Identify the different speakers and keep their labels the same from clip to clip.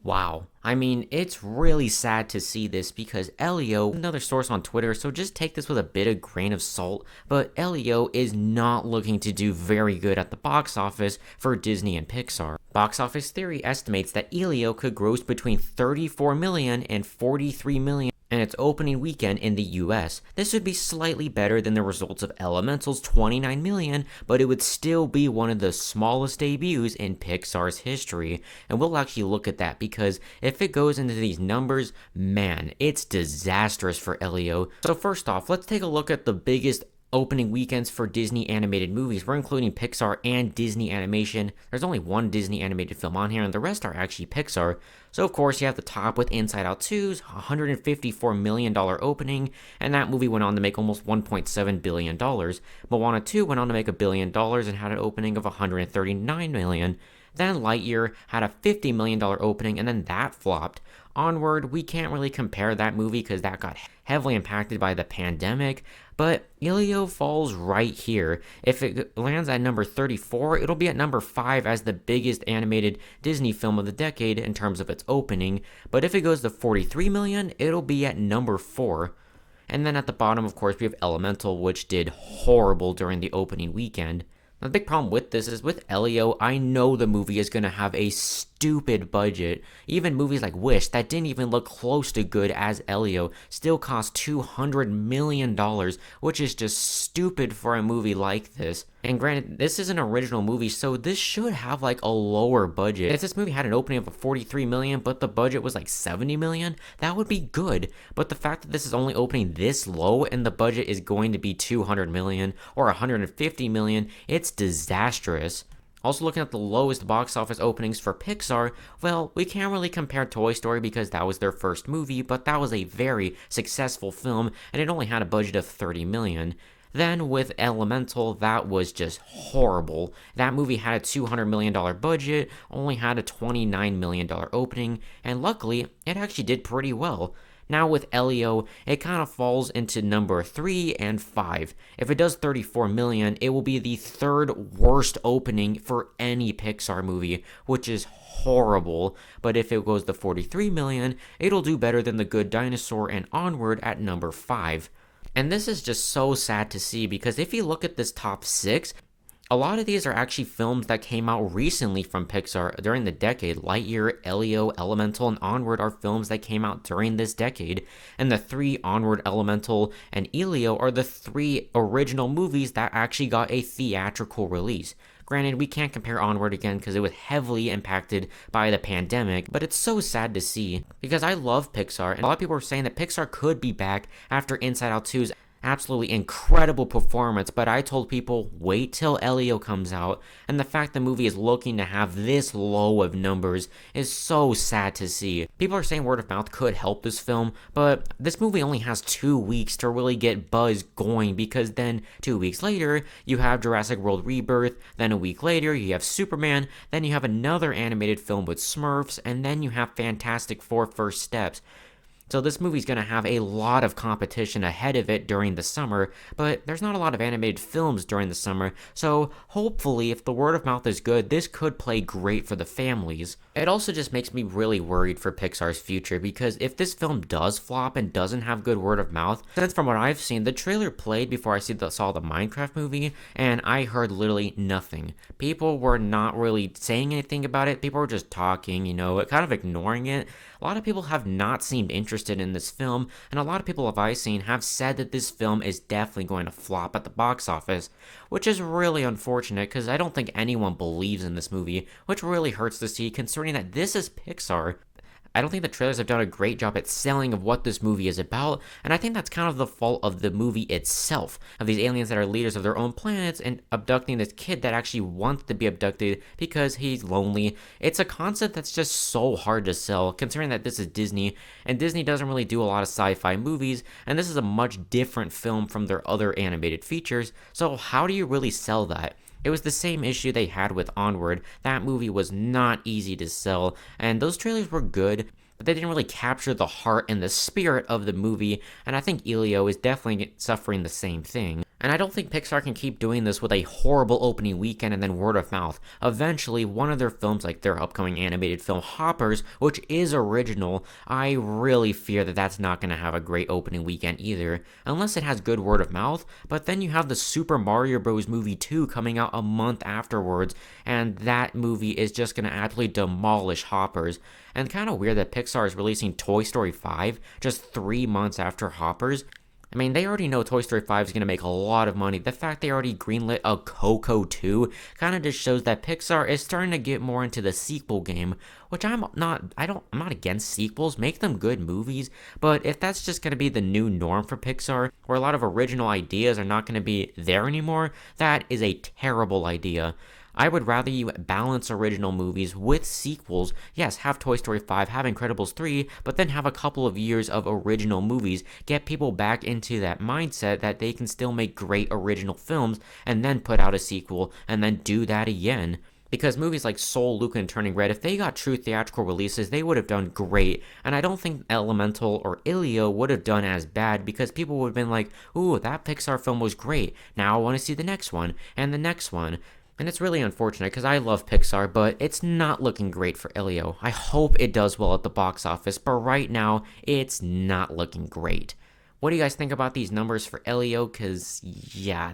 Speaker 1: Wow. I mean, it's really sad to see this because Elio, another source on Twitter, so just take this with a bit of grain of salt, but Elio is not looking to do very good at the box office for Disney and Pixar. Box Office Theory estimates that Elio could gross between 34 million and 43 million in its opening weekend in the US. This would be slightly better than the results of Elemental's 29 million, but it would still be one of the smallest debuts in Pixar's history. And we'll actually look at that because if it goes into these numbers, man, it's disastrous for Elio. So first off, let's take a look at the biggest opening weekends for Disney animated movies. We're including Pixar and Disney animation. There's only one Disney animated film on here, and the rest are actually Pixar. So of course you have the top with Inside Out 2's $154 million opening, and that movie went on to make almost $1.7 billion. Moana 2 went on to make $1 billion and had an opening of $139 million. Then Lightyear had a $50 million opening, and then that flopped. Onward, we can't really compare that movie because that got heavily impacted by the pandemic, but Elio falls right here. If it lands at number 34, it'll be at number 5 as the biggest animated Disney film of the decade in terms of its opening, but if it goes to 43 million, it'll be at number 4. And then at the bottom, of course, we have Elemental, which did horrible during the opening weekend. The big problem with this is with Elio, I know the movie is going to have a stupid budget. Even movies like Wish that didn't even look close to good as Elio still cost $200 million, which is just stupid for a movie like this. And granted, this is an original movie, so this should have like a lower budget. If this movie had an opening of 43 million, but the budget was like 70 million, that would be good. But the fact that this is only opening this low and the budget is going to be 200 million or 150 million, it's disastrous. Also looking at the lowest box office openings for Pixar, well, we can't really compare Toy Story because that was their first movie, but that was a very successful film and it only had a budget of 30 million. Then with Elemental, that was just horrible. That movie had a $200 million budget, only had a $29 million opening, and luckily, it actually did pretty well. Now with Elio, it kind of falls into number 3 and 5. If it does 34 million, it will be the third worst opening for any Pixar movie, which is horrible. But if it goes to 43 million, it'll do better than The Good Dinosaur and Onward at number 5. And this is just so sad to see because if you look at this top 6, a lot of these are actually films that came out recently from Pixar during the decade. Lightyear, Elio, Elemental, and Onward are films that came out during this decade. And the 3, Onward, Elemental, and Elio, are the 3 original movies that actually got a theatrical release. Granted, we can't compare Onward again because it was heavily impacted by the pandemic, but it's so sad to see because I love Pixar, and a lot of people are saying that Pixar could be back after Inside Out 2's absolutely incredible performance, but I told people wait till Elio comes out, and the fact the movie is looking to have this low of numbers is so sad to see. People are saying word of mouth could help this film, but this movie only has 2 weeks to really get buzz going because then 2 weeks later you have Jurassic World Rebirth, then a week later you have Superman, then you have another animated film with Smurfs, and then you have Fantastic Four First Steps. So this movie's going to have a lot of competition ahead of it during the summer, but there's not a lot of animated films during the summer, so hopefully if the word of mouth is good, this could play great for the families. It also just makes me really worried for Pixar's future, because if this film does flop and doesn't have good word of mouth, since from what I've seen, the trailer played before I saw the Minecraft movie, and I heard literally nothing. People were not really saying anything about it, people were just talking, kind of ignoring it. A lot of people have not seemed interested in this film, and a lot of people I've seen have said that this film is definitely going to flop at the box office, which is really unfortunate because I don't think anyone believes in this movie, which really hurts to see considering that this is Pixar. I don't think the trailers have done a great job at selling of what this movie is about, and I think that's kind of the fault of the movie itself, of these aliens that are leaders of their own planets and abducting this kid that actually wants to be abducted because he's lonely. It's a concept that's just so hard to sell, considering that this is Disney, and Disney doesn't really do a lot of sci-fi movies, and this is a much different film from their other animated features, so how do you really sell that? It was the same issue they had with Onward. That movie was not easy to sell, and those trailers were good, but they didn't really capture the heart and the spirit of the movie, and I think Elio is definitely suffering the same thing. And I don't think Pixar can keep doing this with a horrible opening weekend and then word of mouth. Eventually, one of their films, like their upcoming animated film Hoppers, which is original, I really fear that that's not going to have a great opening weekend either, unless it has good word of mouth. But then you have the Super Mario Bros. Movie 2 coming out a month afterwards, and that movie is just going to absolutely demolish Hoppers. And kind of weird that Pixar is releasing Toy Story 5 just 3 months after Hoppers. I mean, they already know Toy Story 5 is going to make a lot of money. The fact they already greenlit a Coco 2 kind of just shows that Pixar is starting to get more into the sequel game, which I'm not against sequels. Make them good movies, but if that's just going to be the new norm for Pixar, where a lot of original ideas are not going to be there anymore, that is a terrible idea. I would rather you balance original movies with sequels. Yes, have Toy Story 5, have Incredibles 3, but then have a couple of years of original movies. Get people back into that mindset that they can still make great original films, and then put out a sequel, and then do that again. Because movies like Soul, Luca, and Turning Red, if they got true theatrical releases, they would have done great. And I don't think Elemental or Elio would have done as bad, because people would have been like, ooh, that Pixar film was great. Now I want to see the next one, and the next one. And it's really unfortunate because I love Pixar, but it's not looking great for Elio. I hope it does well at the box office, but right now, it's not looking great. What do you guys think about these numbers for Elio? Because, yeah,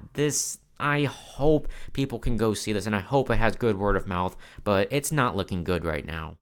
Speaker 1: I hope people can go see this, and I hope it has good word of mouth, but it's not looking good right now.